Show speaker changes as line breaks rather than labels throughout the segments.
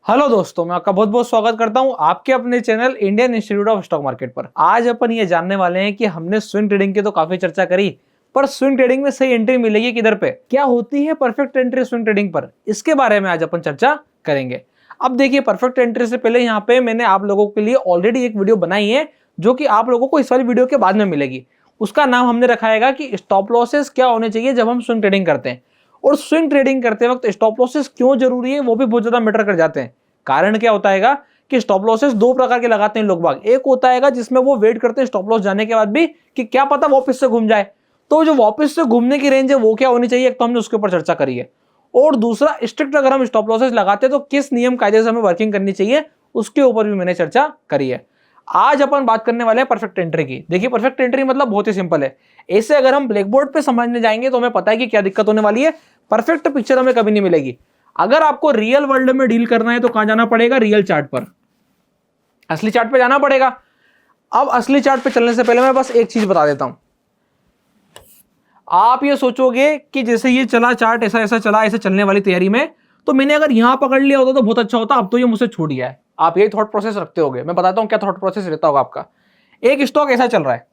Hello दोस्तों, मैं आपका बहुत बहुत स्वागत करता हूं आपके अपने channel Indian institute of stock market पर। आज अपन ये जानने वाले हैं कि हमने स्विंग ट्रेडिंग की तो काफी चर्चा करी, पर स्विंग ट्रेडिंग में सही एंट्री मिलेगी किधर पे, क्या होती है परफेक्ट एंट्री स्विंग ट्रेडिंग पर, इसके बारे में आज अपन चर्चा करेंगे। अब देखिए, परफेक्ट एंट्री से पहले यहाँ पे मैंने आप लोगों के लिए ऑलरेडी एक वीडियो बनाई है जो कि आप लोगों को इस वाली वीडियो के बाद में मिलेगी। उसका नाम हमने रखा है कि स्टॉप लॉसेस क्या होने चाहिए जब हम स्विंग ट्रेडिंग करते हैं, और स्विंग ट्रेडिंग करते वक्त स्टॉप लॉसेस क्यों जरूरी है वो भी बहुत ज्यादा मैटर कर जाते हैं। कारण क्या होता है कि स्टॉप लॉसेस दो प्रकार के लगाते हैं लोग बाग। एक होता है जिसमें वो वेट करते हैं स्टॉप लॉस जाने के बाद भी कि क्या पता वापस से घूम जाए, तो जो वापस से घूमने की रेंज है वो क्या होनी चाहिए, एक तो हमने उसके ऊपर चर्चा करी है। और दूसरा, स्ट्रिक्ट अगर हम स्टॉप लॉसेस लगाते हैं तो किस नियम कायदे से हमें वर्किंग करनी चाहिए, उसके ऊपर भी मैंने चर्चा करी है। आज अपन बात करने वाले हैं परफेक्ट एंट्री की। देखिए, परफेक्ट एंट्री मतलब बहुत ही सिंपल है। ऐसे अगर हम ब्लैक बोर्ड पे समझने जाएंगे तो हमें पता है कि क्या दिक्कत होने वाली है। परफेक्ट पिक्चर हमें कभी नहीं मिलेगी। अगर आपको रियल वर्ल्ड में डील करना है तो कहां जाना पड़ेगा, रियल चार्ट पर, असली चार्ट पे जाना पड़ेगा। अब असली चार्ट पे चलने से पहले मैं बस एक चीज बता देता हूं। आप ये सोचोगे कि जैसे ये चला चार्ट, ऐसा ऐसा चला, ऐसे चलने वाली तैयारी में, तो मैंने अगर यहां पकड़ लिया होता तो बहुत अच्छा होता, अब तो ये मुझसे छूट गया है। आप यही थॉट प्रोसेस रखते होगे। मैं बताता हूं क्या थॉट प्रोसेस रहता होगा आपका। एक स्टॉक ऐसा चल रहा है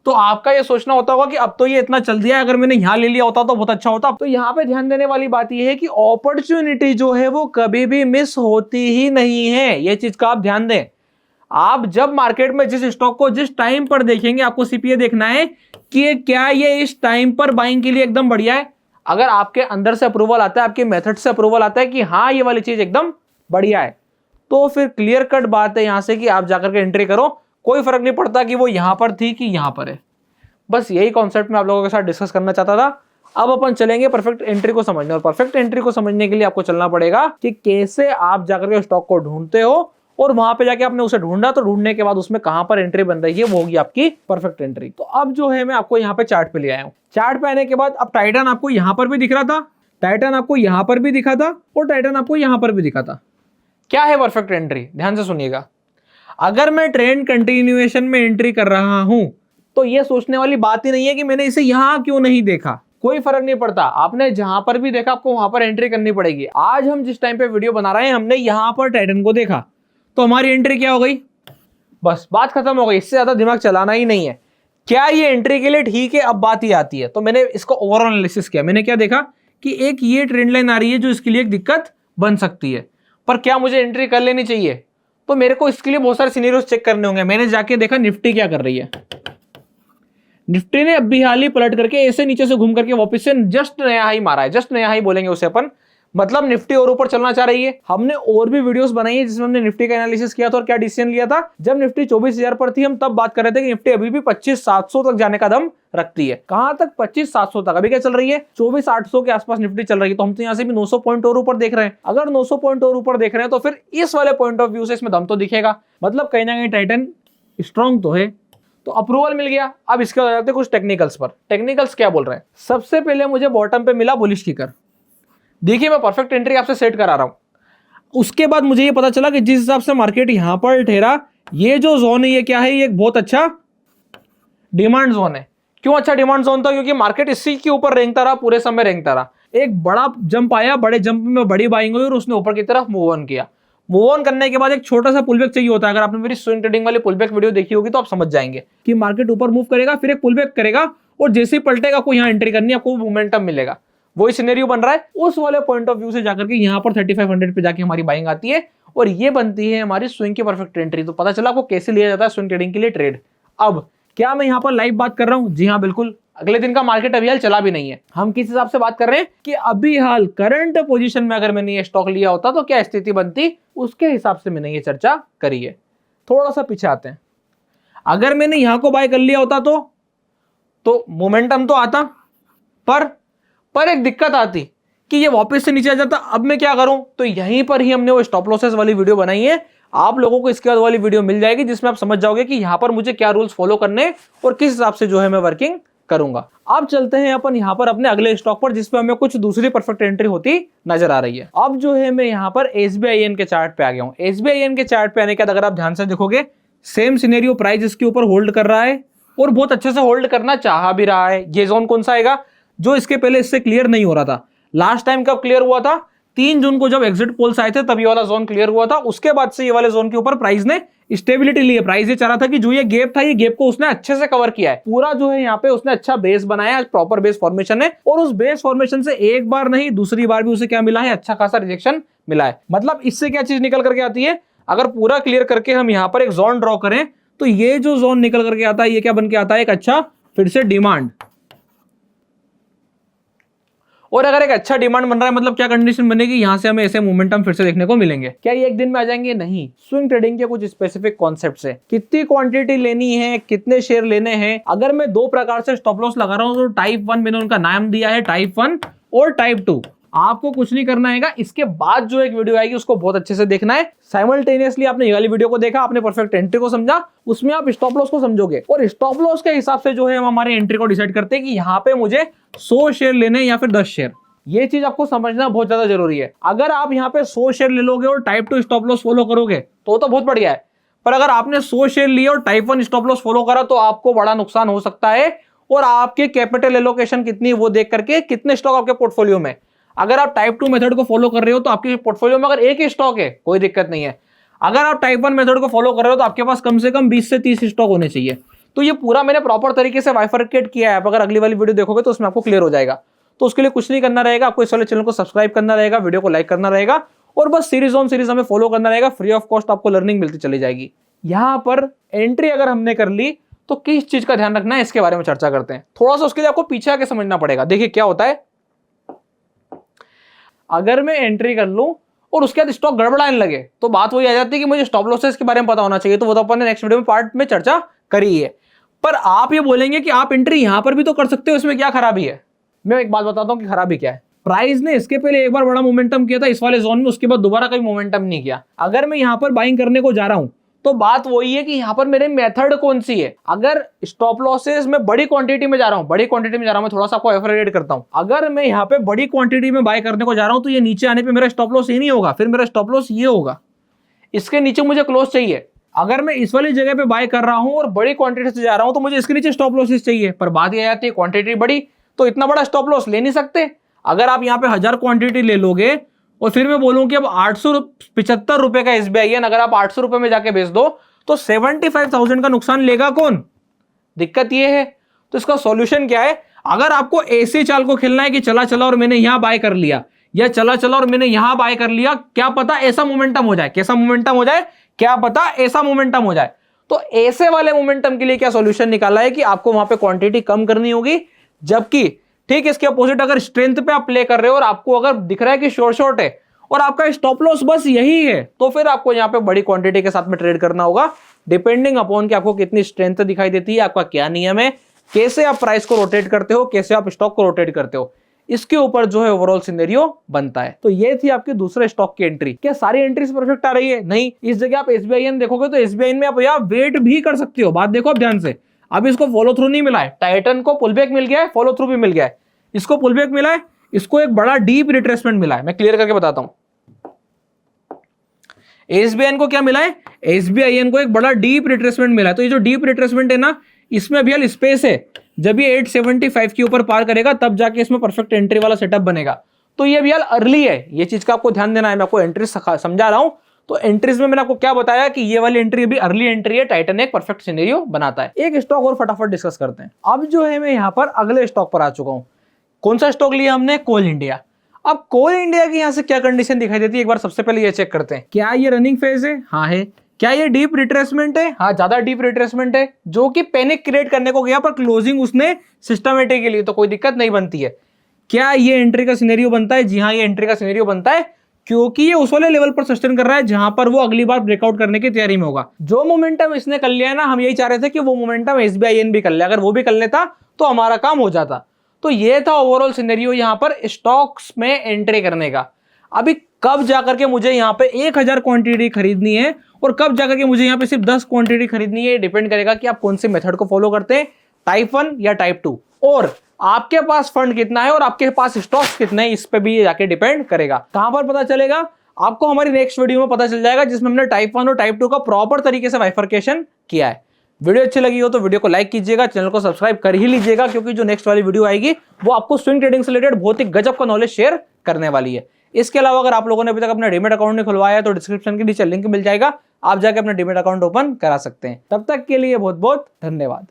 तो आपका ये सोचना होता होगा कि अब तो ये इतना चल दिया है, अगर मैंने यहां ले लिया होता तो बहुत अच्छा होता। तो यहां पे ध्यान देने वाली बात ये है कि अपॉर्चुनिटी जो है वो कभी भी मिस होती ही नहीं है। ये चीज का आप ध्यान दें। आप जब मार्केट में जिस स्टॉक को जिस टाइम पर देखेंगे, आपको सीपीए देखना है कि क्या ये इस टाइम पर बाइंग के लिए एकदम बढ़िया है। अगर आपके अंदर से अप्रूवल आता है, आपके मेथड से अप्रूवल आता है कि हाँ ये वाली चीज एकदम बढ़िया है, तो फिर क्लियर कट बात है यहां से कि आप जाकर के एंट्री करो। कोई फर्क नहीं पड़ता कि वो यहां पर थी कि यहां पर है। बस यही कॉन्सेप्ट मैं आप लोगों के साथ डिस्कस करना चाहता था। अब अपन चलेंगे परफेक्ट एंट्री को समझने, और परफेक्ट एंट्री को समझने के लिए आपको चलना पड़ेगा कि कैसे आप जाकर के स्टॉक को ढूंढते हो, और वहां पे जाके आपने उसे ढूंढा तो ढूंढने के बाद उसमें कहां पर एंट्री बन रही है वो होगी आपकी परफेक्ट एंट्री। तो अब जो है मैं आपको यहाँ पे चार्ट पे ले आया हूँ। चार्ट पे आने के बाद अब टाइटन आपको यहां पर भी दिख रहा था, टाइटन आपको यहां पर भी दिखा था, और टाइटन आपको यहां पर भी दिखा था। क्या है परफेक्ट एंट्री, ध्यान से सुनिएगा। अगर मैं ट्रेंड कंटिन्यूएशन में एंट्री कर रहा हूं तो ये सोचने वाली बात ही नहीं है कि मैंने इसे यहां क्यों नहीं देखा। कोई फर्क नहीं पड़ता, आपने जहां पर भी देखा आपको वहां पर एंट्री करनी पड़ेगी। आज हम जिस टाइम पे वीडियो बना रहे हैं, हमने यहां पर टाइटन को देखा तो हमारी एंट्री क्या हो गई, बस बात खत्म हो गई। इससे ज्यादा दिमाग चलाना ही नहीं है। क्या ये एंट्री के लिए ठीक है, अब बात ही आती है। तो मैंने इसको ओवरऑल एनालिसिस किया। मैंने क्या देखा कि एक ये ट्रेंड लाइन आ रही है जो इसके लिए एक दिक्कत बन सकती है, पर क्या मुझे एंट्री कर लेनी चाहिए, तो मेरे को इसके लिए बहुत सारे सिनेरियोज चेक करने होंगे। मैंने जाके देखा निफ्टी क्या कर रही है। निफ्टी ने अभी हाल ही पलट करके ऐसे नीचे से घूम करके वापस से जस्ट नया हाई मारा है। जस्ट नया हाई बोलेंगे उसे अपन, मतलब निफ्टी और ऊपर चलना चाह रही है। हमने और भी वीडियोस बनाई है जिसमें हमने निफ्टी का एनालिसिस किया था और क्या डिसीजन लिया था। जब निफ्टी 24,000 पर थी हम तब बात कर रहे थे कि निफ्टी अभी भी 25,700 तक जाने का दम रखती है। कहां तक, 25,700 तक। अभी क्या चल रही है, 24,800 के आसपास निफ्टी चल रही है। तो हम तो यहां से भी 900 पॉइंट और ऊपर देख रहे हैं। अगर 900 पॉइंट और ऊपर देख रहे हैं तो फिर इस वाले पॉइंट ऑफ व्यू से इसमें दम तो दिखेगा, मतलब कहीं ना कहीं टाइटन स्ट्रॉन्ग तो है। तो अप्रूवल मिल गया। अब इसके बाद जाते हैं कुछ टेक्निकल्स पर। टेक्निकल्स क्या बोल रहे हैं। सबसे पहले मुझे बॉटम पे मिला बुलिश किकर। देखिए, मैं परफेक्ट एंट्री आपसे सेट करा रहा हूं। उसके बाद मुझे ये पता चला कि जिस हिसाब से मार्केट यहां पर ठहरा, ये जो जोन है ये क्या है, ये एक बहुत अच्छा डिमांड जोन है। क्यों अच्छा डिमांड जोन था, क्योंकि मार्केट इसी के ऊपर रेंगता रहा, पूरे समय रेंगता रहा। एक बड़ा जंप आया, बड़े जंप में बड़ी बाइंग हुई और उसने ऊपर की तरफ मूव ऑन किया। मूव ऑन करने के बाद एक छोटा सा पुलबैक चाहिए होता है। अगर आपने मेरी स्विंग ट्रेडिंग वाली पुलबैक वीडियो देखी होगी तो आप समझ जाएंगे कि मार्केट ऊपर मूव करेगा, फिर एक पुलबैक करेगा, और जैसे ही पलटेगा आपको यहाँ एंट्री करनी है, आपको मोमेंटम मिलेगा। वही सिनेरियो बन रहा है। उस वाले पॉइंट ऑफ व्यू से जाकर के यहाँ पर 3500 पे जाके हमारी बाइंग आती है और ये बनती है हमारी स्विंग की परफेक्ट एंट्री। तो पता चला आपको कैसे लिया जाता है स्विंग ट्रेडिंग के लिए ट्रेड। अब क्या मैं यहाँ पर लाइव बात कर रहा हूँ, जी हाँ बिल्कुल। अगले दिन का मार्केट अभी हाल चला भी नहीं है। हम किस हिसाब से बात कर रहे हैं कि अभी हाल करंट पोजीशन में अगर मैंने ये स्टॉक लिया होता तो क्या स्थिति बनती, उसके हिसाब से मैंने ये चर्चा करी है। थोड़ा सा पीछे आते हैं। अगर मैंने यहां को बाय कर लिया होता तो मोमेंटम तो आता, पर एक दिक्कत आती कि ये वापस से नीचे आ जाता। अब मैं क्या करूं, तो यहीं पर ही हमने वो स्टॉप लॉसेस वाली वीडियो बनाई है। आप लोगों को इसके बाद वाली वीडियो मिल जाएगी जिसमें आप समझ जाओगे कि यहां पर मुझे क्या रूल्स फॉलो करने और किस हिसाब से जो है मैं वर्किंग करूंगा। अब चलते हैं अपन यहां पर अपने अगले स्टॉक पर, जिसपे हमें कुछ दूसरी परफेक्ट एंट्री होती नजर आ रही है। अब जो है मैं यहां पर SBIN के चार्ट पे आ गया हूं। SBIN के चार्ट पे आने के बाद अगर आप ध्यान से देखोगे, सेम सिनेरियो, प्राइस इसके ऊपर होल्ड कर रहा है और बहुत अच्छे से होल्ड करना चाह भी रहा है। ये जोन कौन सा आएगा, जो इसके पहले इससे क्लियर नहीं हो रहा था। लास्ट टाइम कब क्लियर हुआ था, 3 जून को जब एग्जिट पोल्स आए थे तब ये वाला जोन क्लियर हुआ था, उसके बाद से ये वाले जोन के ऊपर प्राइस ने स्टेबिलिटी ली है। प्राइस ये चाह रहा था कि जो ये गैप था, ये गैप को उसने अच्छे से कवर किया है, पूरा जो है यहाँ पे उसने अच्छा बेस बनाया है, प्रॉपर बेस फॉर्मेशन है, और उस बेस फॉर्मेशन से एक बार नहीं दूसरी बार भी उसे क्या मिला है, अच्छा खासा रिजेक्शन मिला है। मतलब इससे क्या चीज निकल करके आती है, अगर पूरा क्लियर करके हम यहाँ पर एक जोन ड्रॉ करें तो ये जो जोन निकल करके आता है ये क्या बन के आता है, एक अच्छा फिर से डिमांड। और अगर एक अच्छा डिमांड बन रहा है मतलब क्या कंडीशन बनेगी, यहां से हमें ऐसे मोमेंटम फिर से देखने को मिलेंगे। क्या ये एक दिन में आ जाएंगे? नहीं। स्विंग ट्रेडिंग के कुछ स्पेसिफिक कॉन्सेप्ट्स है, कितनी क्वांटिटी लेनी है, कितने शेयर लेने हैं। अगर मैं 2 प्रकार से स्टॉप लॉस लगा रहा हूं तो टाइप 1 मैंने उनका नाम दिया है टाइप 1 और टाइप 2। आपको कुछ नहीं करना है, इसके बाद जो एक वीडियो आएगी उसको बहुत अच्छे से देखना है। साइमल्टेनियसली आपने ये वाली वीडियो को देखा, आपने परफेक्ट एंट्री को समझा, उसमें आप स्टॉप लॉस को समझोगे और स्टॉप लॉस के हिसाब से जो है हम हमारे एंट्री को डिसाइड करते हैं कि यहाँ पे मुझे 100 शेयर लेने या फिर 10 शेयर। ये चीज आपको समझना बहुत ज्यादा जरूरी है। अगर आप यहाँ पे 100 शेयर ले लोगे और टाइप 2 स्टॉप लॉस फॉलो करोगे तो बहुत बढ़िया है, पर अगर आपने 100 शेयर लिए और टाइप 1 स्टॉप लॉस फॉलो करा तो आपको बड़ा नुकसान हो सकता है। और आपके कैपिटल एलोकेशन कितनी वो देख करके कितने स्टॉक आपके पोर्टफोलियो में, अगर आप टाइप 2 मेथड को फॉलो कर रहे हो तो आपके पोर्टफोलियो में अगर एक ही स्टॉक है कोई दिक्कत नहीं है। अगर आप टाइप 1 मेथड को फॉलो कर रहे हो तो आपके पास कम से कम 20 से 30 स्टॉक होने चाहिए। तो ये पूरा मैंने प्रॉपर तरीके से बाइफरकेट किया है। आप अगर अगली वाली वीडियो देखोगे तो उसमें आपको क्लियर हो जाएगा। तो उसके लिए कुछ नहीं करना रहेगा, आपको इस वाले चैनल को सब्सक्राइब करना रहेगा, वीडियो को लाइक करना रहेगा और बस सीरीज ऑन सीरीज हमें फॉलो करना रहेगा। फ्री ऑफ कॉस्ट आपको लर्निंग मिलती चली जाएगी। यहां पर एंट्री अगर हमने कर ली तो किस चीज का ध्यान रखना है इसके बारे में चर्चा करते हैं। थोड़ा सा उसके लिए आपको पीछे आके समझना पड़ेगा। देखिए क्या होता है, अगर मैं एंट्री कर लूं और उसके बाद स्टॉक गड़बड़ाने लगे तो बात वही आ जाती है कि मुझे स्टॉप लॉसेस के बारे में पता होना चाहिए। तो वो तो अपन ने नेक्स्ट वीडियो में पार्ट में चर्चा करी है। पर आप ये बोलेंगे कि आप एंट्री यहां पर भी तो कर सकते हो, इसमें क्या खराबी है। मैं एक बात बताता हूं कि खराबी क्या है। प्राइस ने इसके पहले एक बार बड़ा मोमेंटम किया था इस वाले जोन में, उसके बाद दोबारा कभी मोमेंटम नहीं किया। अगर मैं यहां पर बाइंग करने को जा रहा हूं तो बात वही है कि यहां पर मेरे मेथड कौन सी है। अगर स्टॉप लॉसेस में बड़ी क्वांटिटी में जा रहा हूं, मैं थोड़ा सा आपको एफरेट करता हूं। अगर मैं यहां पे बड़ी क्वांटिटी में बाय करने को जा रहा हूं तो ये नीचे आने पे मेरा स्टॉप लॉस ये नहीं होगा, फिर मेरा स्टॉप लॉस ये होगा, इसके नीचे मुझे क्लोज चाहिए। अगर मैं इस वाली जगह पे बाय कर रहा हूं और बड़ी क्वांटिटी से जा रहा हूं तो मुझे इसके नीचे स्टॉप लॉसेस चाहिए। पर बात यह आती है क्वांटिटी बड़ी तो इतना बड़ा स्टॉप लॉस ले नहीं सकते। अगर आप यहाँ पे 1000 क्वांटिटी ले लोगे और फिर मैं बोलूं कि अब 875 रुपए का SBIN अगर आप 800 रुपए में जाके बेच दो तो 75,000 का नुकसान लेगा कौन? दिक्कत ये है। तो इसका सॉल्यूशन क्या है? अगर आपको ऐसे चाल को खेलना है कि चला चला और मैंने यहां बाय कर लिया, या चला चला और मैंने यहां बाय कर लिया, क्या पता ऐसा मोमेंटम हो जाए। कैसा मोमेंटम हो जाए? क्या पता ऐसा मोमेंटम हो जाए। तो ऐसे वाले मोमेंटम के लिए क्या सॉल्यूशन निकाला है कि आपको वहां पे क्वांटिटी कम करनी होगी, जबकि ठीक इसके अपोजिट अगर स्ट्रेंथ पे आप प्ले कर रहे हो और आपको अगर दिख रहा है कि शॉर्ट है और आपका स्टॉप लॉस बस यही है तो फिर आपको यहाँ पे बड़ी क्वांटिटी के साथ में ट्रेड करना होगा, डिपेंडिंग अपॉन कि आपको कितनी स्ट्रेंथ दिखाई देती है, आपका क्या नियम है, कैसे आप प्राइस को रोटेट करते हो, कैसे आप स्टॉक को रोटेट करते हो, इसके ऊपर जो है ओवरऑल सिनेरियो बनता है। तो ये थी आपकी दूसरे स्टॉक की एंट्री। क्या सारी एंट्रीज परफेक्ट आ रही है? नहीं। इस जगह आप SBIN देखोगे तो SBIN में आप यार वेट भी कर सकते हो। बात देखो आप ध्यान से, अब इसको फॉलो थ्रू नहीं मिला है, टाइटन को पुल बैक मिल गया है, फॉलो थ्रू भी मिल गया है। इसको पुल बैक मिला है, इसको एक बड़ा डीप रिट्रेसमेंट मिला है। मैं क्लियर करके बताता हूं। SBIN को क्या मिला है? SBIN को एक बड़ा डीप रिट्रेसमेंट मिला है। तो ये जो डीप रिट्रेसमेंट है ना, इसमें अभी हाल स्पेस है। जब ये 875 के ऊपर पार करेगा तब जाके इसमें परफेक्ट एंट्री वाला सेटअप बनेगा। तो ये अभी हाल अर्ली है, ये चीज का आपको ध्यान देना है। मैं आपको एंट्री समझा रहा हूं। तो एंट्रीज में मैंने आपको क्या बताया कि ये वाली एंट्री अभी अर्ली एंट्री है, टाइटन एक परफेक्ट सिनेरियो बनाता है। एक स्टॉक और फटाफट डिस्कस करते हैं। अब जो है मैं यहाँ पर अगले स्टॉक पर आ चुका हूं। कौन सा स्टॉक लिया हमने? कोल इंडिया। अब कोल इंडिया की यहां से क्या कंडीशन दिखाई देती है, एक बार सबसे पहले ये चेक करते हैं। क्या ये रनिंग फेज है? हाँ है। क्या ये डीप रिट्रेसमेंट है? हाँ, ज्यादा डीप रिट्रेसमेंट है, जो कि पैनिक क्रिएट करने को गया पर क्लोजिंग उसने सिस्टमेटिक के लिए, तो कोई दिक्कत नहीं बनती है। क्या ये एंट्री का सिनेरियो बनता है? जी हाँ, ये एंट्री का सिनेरियो बनता है, क्योंकि ये उस वाले लेवल पर सस्टेन कर रहा है जहां पर वो अगली बार ब्रेकआउट करने की तैयारी में होगा। जो मोमेंटम इसने कर लिया है ना, हम यही चाह रहे थे कि वो मोमेंटम SBIN भी कर ले। अगर वो भी कर लेता तो हमारा काम हो जाता। तो ये था ओवरऑल सिनेरियो यहां पर स्टॉक्स में एंट्री करने का। अभी कब जाकर के मुझे यहाँ पे 1000 क्वांटिटी खरीदनी है और कब जाकर के मुझे यहाँ पे सिर्फ 10 क्वांटिटी खरीदनी है, डिपेंड करेगा कि आप कौन से मेथड को फॉलो करते हैं, टाइप 1 या टाइप 2, और आपके पास फंड कितना है और आपके पास स्टॉक्स कितने हैं, इस पे भी जाके डिपेंड करेगा। कहां पर पता चलेगा? आपको हमारी नेक्स्ट वीडियो में पता चल जाएगा, जिसमें हमने टाइप 1 और टाइप 2 का प्रॉपर तरीके से बाइफरकेशन किया है। वीडियो अच्छी लगी हो तो वीडियो को लाइक कीजिएगा, चैनल को सब्सक्राइब कर ही लीजिएगा, क्योंकि जो नेक्स्ट वाली वीडियो आएगी वो आपको स्विंग ट्रेडिंग से रिलेटेड बहुत ही गजब का नॉलेज शेयर करने वाली है। इसके अलावा अगर आप लोगों ने अभी तक अपना डीमैट अकाउंट नहीं खुलवाया है तो डिस्क्रिप्शन के नीचे लिंक मिल जाएगा, आप जाके अपना डीमैट अकाउंट ओपन करा सकते हैं। तब तक के लिए बहुत बहुत धन्यवाद।